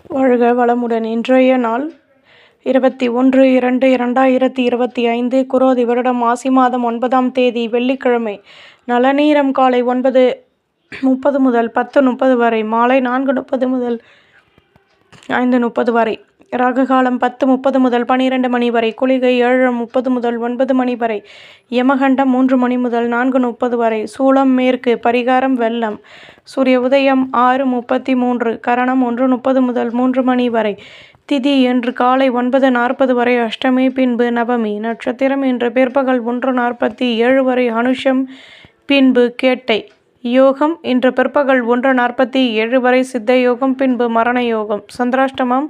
வாழ்க வளமுடன். இன்றைய நாள் 21/2/2025 குரோதி வருடம் மாசி மாதம் 9ஆம் தேதி வெள்ளிக்கிழமை. நலநேரம் காலை 9:30 முதல் 10:30 வரை, மாலை 4:30 முதல் 5:30 வரை. ராகுகாலம் 10:30 முதல் 12 மணி வரை. குளிகை 7:30 முதல் 9 மணி வரை. யமகண்டம் 3 மணி முதல் 4:30 வரை. சூலம் மேற்கு. பரிகாரம் வெள்ளம். சூரிய உதயம் 6:33. கரணம் 1:30 முதல் 3 மணி வரை. திதி இன்று காலை 9:40 வரை. அஷ்டமி பின்பு நவமி. நட்சத்திரம் இன்று பிற்பகல் 1:47 வரை அனுஷம் பின்பு கேட்டை. யோகம் இன்று பிற்பகல் 1:47 வரை சித்த யோகம் பின்பு மரண யோகம். சந்திராஷ்டமம்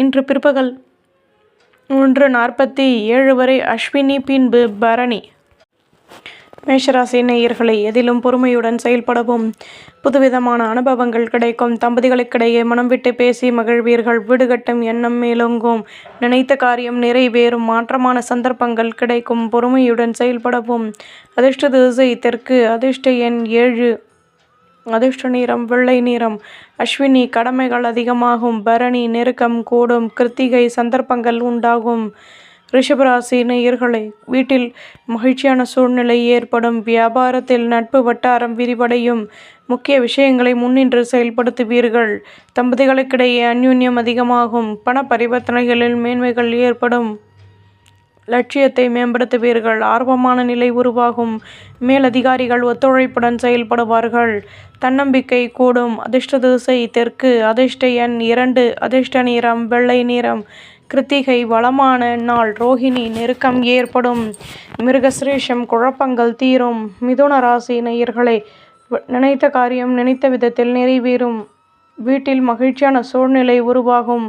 இன்று பிற்பகல் 1:47 வரை அஸ்வினி பின்பு பரணி. மேஷராசி நேயர்களை, எதிலும் பொறுமையுடன் செயல்படவும் புதுவிதமான அனுபவங்கள் கிடைக்கும். தம்பதிகளுக்கிடையே மனம் விட்டு பேசி மகிழ்வீர்கள். வீடு கட்டும் எண்ணம் மேலோங்கும். நினைத்த காரியம் நிறைவேறும். மாற்றமான சந்தர்ப்பங்கள் கிடைக்கும். பொறுமையுடன் செயல்படவும். அதிர்ஷ்ட திசை தெற்கு. அதிர்ஷ்ட எண் 7. அதிர்ஷ்ட நிறம் வெள்ளை நிறம். அஸ்வினி கடமைகள் அதிகமாகும். பரணி நெருக்கம் கூடும். கிருத்திகை சந்தர்ப்பங்கள் உண்டாகும். ரிஷபராசி நேயர்களே, வீட்டில் மகிழ்ச்சியான சூழ்நிலை ஏற்படும். வியாபாரத்தில் நட்பு வட்டாரம் விரிவடையும். முக்கிய விஷயங்களை முன்னின்று செயல்படுத்துவீர்கள். தம்பதிகளுக்கிடையே அந்யோன்யம் அதிகமாகும். பண பரிவர்த்தனைகளில் மேன்மைகள் ஏற்படும். லட்சியத்தை மேம்படுத்துவீர்கள். ஆர்வமான நிலை உருவாகும். மேலதிகாரிகள் ஒத்துழைப்புடன் செயல்படுவார்கள். தன்னம்பிக்கை கூடும். அதிர்ஷ்ட திசை தெற்கு. அதிர்ஷ்ட எண் 2. அதிர்ஷ்ட நிறம் வெள்ளை நிறம். கிருத்திகை வளமான நாள். ரோஹிணி நெருக்கம் ஏற்படும். மிருகசிரேஷம் குழப்பங்கள் தீரும். மிதுன ராசி நேயர்களே, நினைத்த காரியம் நினைத்த விதத்தில் நிறைவேறும். வீட்டில் மகிழ்ச்சியான சூழ்நிலை உருவாகும்.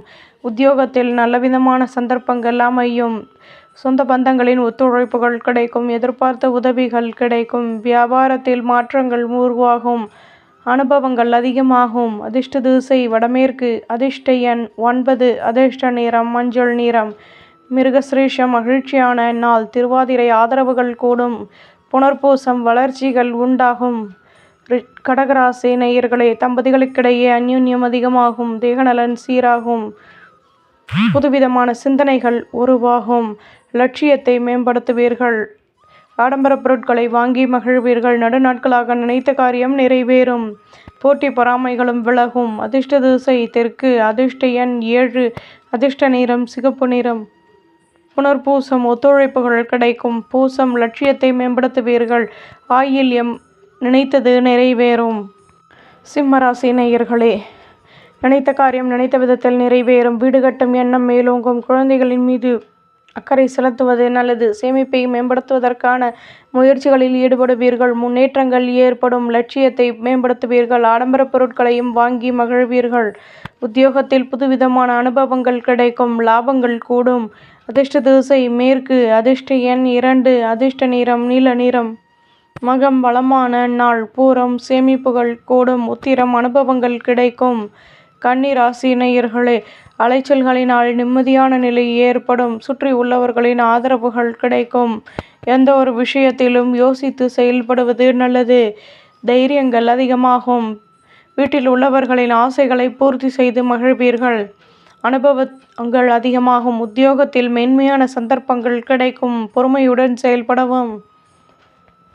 உத்தியோகத்தில் நல்லவிதமான சந்தர்ப்பங்கள் அமையும். சொந்த பந்தங்களின் ஒத்துழைப்புகள் கிடைக்கும். எதிர்பார்த்த உதவிகள் கிடைக்கும். வியாபாரத்தில் மாற்றங்கள் உருவாகும். அனுபவங்கள் அதிகமாகும். அதிர்ஷ்ட திசை வடமேற்கு. அதிர்ஷ்ட எண் 9. அதிர்ஷ்ட நிறம் மஞ்சள் நிறம். மிருகசிரேஷம் மகிழ்ச்சியான நாள். திருவாதிரை ஆதரவுகள் கூடும். புனர்பூசம் வளர்ச்சிகள் உண்டாகும். கடகராசி நேயர்களே, தம்பதிகளுக்கிடையே அந்யோன்யம் அதிகமாகும். தேகநலன் சீராகும். புதுவிதமான சிந்தனைகள் உருவாகும். லட்சியத்தை மேம்படுத்துவீர்கள். ஆடம்பர பொருட்களை வாங்கி மகிழ்வீர்கள். நடுநாட்களாக நினைத்த காரியம் நிறைவேறும். போட்டி பொறாமைகளும் விலகும். அதிர்ஷ்ட திசை தெற்கு. அதிர்ஷ்ட எண் 7. அதிர்ஷ்ட நிறம் சிகப்பு நிறம். புனர்பூசம் ஒத்துழைப்புகள் கிடைக்கும். பூசம் லட்சியத்தை மேம்படுத்துவீர்கள். ஆயில்யம் நினைத்தது நிறைவேறும். சிம்மராசி நேயர்களே, நினைத்த காரியம் நினைத்த விதத்தில் நிறைவேறும். வீடு கட்டும் எண்ணம் மேலோங்கும். குழந்தைகளின் மீது அக்கறை செலுத்துவது நல்லது. சேமிப்பை மேம்படுத்துவதற்கான முயற்சிகளில் ஈடுபடுவீர்கள். முன்னேற்றங்கள் ஏற்படும். லட்சியத்தை மேம்படுத்துவீர்கள். ஆடம்பர பொருட்களையும் வாங்கி மகிழ்வீர்கள். உத்தியோகத்தில் புதுவிதமான அனுபவங்கள் கிடைக்கும். லாபங்கள் கூடும். அதிர்ஷ்ட திசை மேற்கு. அதிர்ஷ்ட எண் 2. அதிர்ஷ்ட நிறம் நீல நிறம். மகம் வளமான நாள். பூரம் சேமிப்புகள் கூடும். உத்திரம் அனுபவங்கள் கிடைக்கும். கன்னி ராசி நேயர்களே, அலைச்சல்களினால் நிம்மதியான நிலை ஏற்படும். சுற்றி உள்ளவர்களின் ஆதரவுகள் கிடைக்கும். எந்த ஒரு விஷயத்திலும் யோசித்து செயல்படுவது நல்லது. தைரியங்கள் அதிகமாகும். வீட்டில் உள்ளவர்களின் ஆசைகளை பூர்த்தி செய்து மகிழ்வீர்கள். அனுபவங்கள் அதிகமாகும். உத்தியோகத்தில் மென்மையான சந்தர்ப்பங்கள் கிடைக்கும். பொறுமையுடன் செயல்படவும்.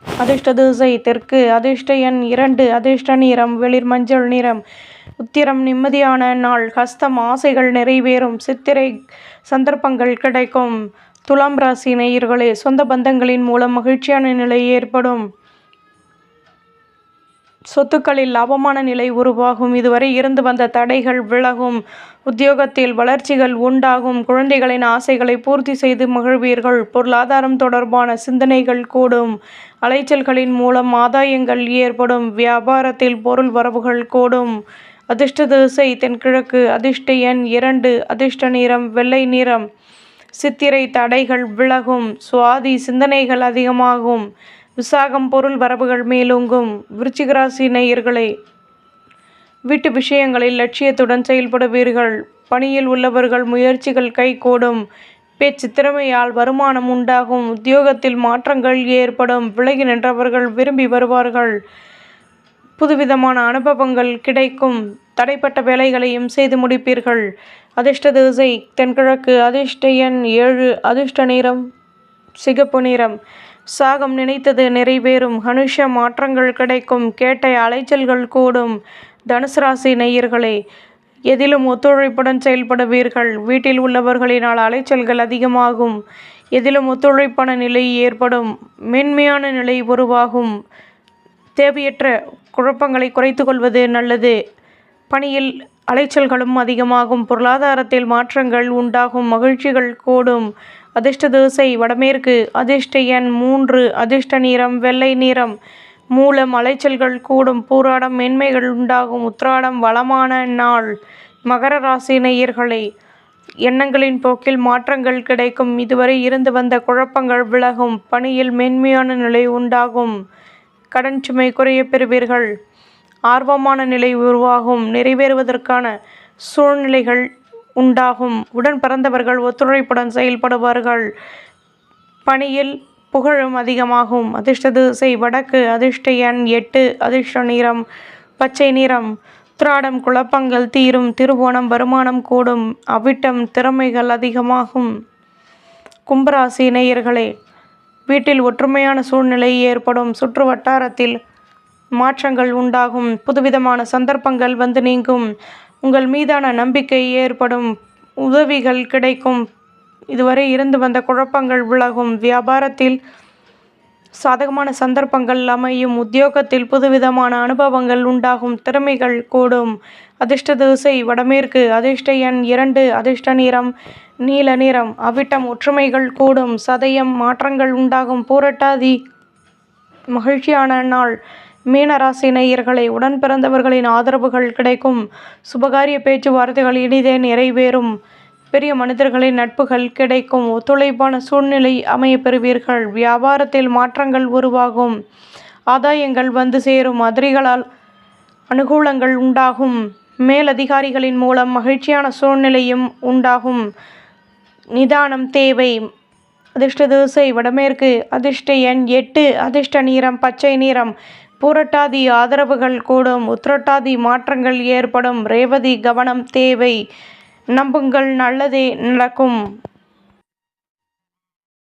அதிர்ஷ்ட திசை தெற்கு. அதிர்ஷ்ட எண் 2. அதிர்ஷ்ட நிறம் வெளிர் மஞ்சள் நிறம். உத்திரம் நிம்மதியான நாள். ஹஸ்தம் ஆசைகள் நிறைவேறும். சித்திரை சந்தர்ப்பங்கள் கிடைக்கும். துலாம் ராசி நேயர்களே, சொந்த பந்தங்களின் மூலம் மகிழ்ச்சியான நிலை ஏற்படும். சொத்துக்களில் லாபமான நிலை உருவாகும். இதுவரை இருந்து வந்த தடைகள் விலகும். உத்தியோகத்தில் வளர்ச்சிகள் உண்டாகும். குழந்தைகளின் ஆசைகளை பூர்த்தி செய்து மகிழ்வீர்கள். பொருளாதாரம் தொடர்பான சிந்தனைகள் கூடும். அலைச்சல்களின் மூலம் ஆதாயங்கள் ஏற்படும். வியாபாரத்தில் பொருள் வரவுகள் கூடும். அதிர்ஷ்ட திசை தென்கிழக்கு. அதிர்ஷ்ட எண் 2. அதிர்ஷ்ட நிறம் வெள்ளை நிறம். சித்திரை தடைகள் விலகும். சுவாதி சிந்தனைகள் அதிகமாகும். விசாகம் பொருள் வரவுகள் மேலோங்கும். விருச்சிக ராசி நேயர்களே, வீட்டு விஷயங்களில் லட்சியத்துடன் செயல்படுவீர்கள். பணியில் உள்ளவர்கள் முயற்சிகள் கைகூடும். பேச்சு திறமையால் வருமானம் உண்டாகும். உத்தியோகத்தில் மாற்றங்கள் ஏற்படும். விலகி நின்றவர்கள் விரும்பி வருவார்கள். புதுவிதமான அனுபவங்கள் கிடைக்கும். தடைப்பட்ட வேலைகளையும் செய்து முடிப்பீர்கள். அதிர்ஷ்ட திசை தென்கிழக்கு. அதிர்ஷ்ட எண் 7. அதிர்ஷ்ட நிறம் சிகப்பு நிறம். சாகம் நினைத்தது நிறைவேறும். அனுஷ மாற்றங்கள் கிடைக்கும். கேட்டை அலைச்சல்கள் கூடும். தனுசு ராசி நேயர்களே, எதிலும் ஒத்துழைப்புடன் செயல்படுவீர்கள். வீட்டில் உள்ளவர்களினால் அலைச்சல்கள் அதிகமாகும். எதிலும் ஒத்துழைப்பான நிலை ஏற்படும். மென்மையான நிலை உருவாகும். தேவையற்ற குழப்பங்களை குறைத்து கொள்வது நல்லது. பணியில் அலைச்சல்களும் அதிகமாகும். பொருளாதாரத்தில் மாற்றங்கள் உண்டாகும். மகிழ்ச்சிகள் கூடும். அதிர்ஷ்ட திசை வடமேற்கு. அதிர்ஷ்ட எண் 3. அதிர்ஷ்ட நிறம் வெள்ளை நிறம். மூலம் அலைச்சல்கள் கூடும். பூராடம் மென்மைகள் உண்டாகும். உத்திராடம் வளமான நாள். மகர ராசி நேயர்களே, எண்ணங்களின் போக்கில் மாற்றங்கள் கிடைக்கும். இதுவரை இருந்து வந்த குழப்பங்கள் விலகும். பணியில் மென்மையான நிலை உண்டாகும். கடன் சுமை குறைய பெறுவீர்கள். ஆர்வமான நிலை உருவாகும். நிறைவேறுவதற்கான சூழ்நிலைகள் உண்டாகும். உடன் பிறந்தவர்கள் ஒத்துழைப்புடன் செயல்படுவார்கள். பணியில் புகழும் அதிகமாகும். அதிர்ஷ்ட திசை வடக்கு. அதிர்ஷ்ட எண் 8. அதிர்ஷ்ட நிறம் பச்சை நிறம். உத்திராடம் குழப்பங்கள் தீரும். திருவோணம் வருமானம் கூடும். அவிட்டம் திறமைகள் அதிகமாகும். கும்பராசி நேயர்களே, வீட்டில் ஒற்றுமையான சூழ்நிலை ஏற்படும். சுற்று வட்டாரத்தில் மாற்றங்கள் உண்டாகும். புதுவிதமான சந்தர்ப்பங்கள் வந்து நீங்கும். உங்கள் மீதான நம்பிக்கை ஏற்படும். உதவிகள் கிடைக்கும். இதுவரை இருந்து வந்த குழப்பங்கள் விலகும். வியாபாரத்தில் சாதகமான சந்தர்ப்பங்கள் அமையும். உத்தியோகத்தில் புதுவிதமான அனுபவங்கள் உண்டாகும். திறமைகள் கூடும். அதிர்ஷ்ட திசை வடமேற்கு. அதிர்ஷ்ட எண் 2. அதிர்ஷ்ட நிறம் நீல நிறம். அவிட்டம் ஒற்றுமைகள் கூடும். சதயம் மாற்றங்கள் உண்டாகும். பூரட்டாதி மகிழ்ச்சியான நாள். மீனராசி நேயர்களை, உடன் பிறந்தவர்களின் ஆதரவுகள் கிடைக்கும். சுபகாரிய பேச்சுவார்த்தைகள் இனிதே நிறைவேறும். பெரிய மனிதர்களின் நட்புகள் கிடைக்கும். ஒத்துழைப்பான சூழ்நிலை அமைய பெறுவீர்கள். வியாபாரத்தில் மாற்றங்கள் உருவாகும். ஆதாயங்கள் வந்து சேரும். அதிரிகளால் அனுகூலங்கள் உண்டாகும். மேலதிகாரிகளின் மூலம் மகிழ்ச்சியான சூழ்நிலையும் உண்டாகும். நிதானம் தேவை. அதிர்ஷ்ட திசை வடமேற்கு. அதிர்ஷ்ட எண் 8. அதிர்ஷ்ட நிறம் பச்சை நிறம். பூரட்டாதி ஆதரவுகள் கூடும். உத்திரட்டாதி மாற்றங்கள் ஏற்படும். ரேவதி கவனம் தேவை. நம்புங்கள், நல்லதே நடக்கும்.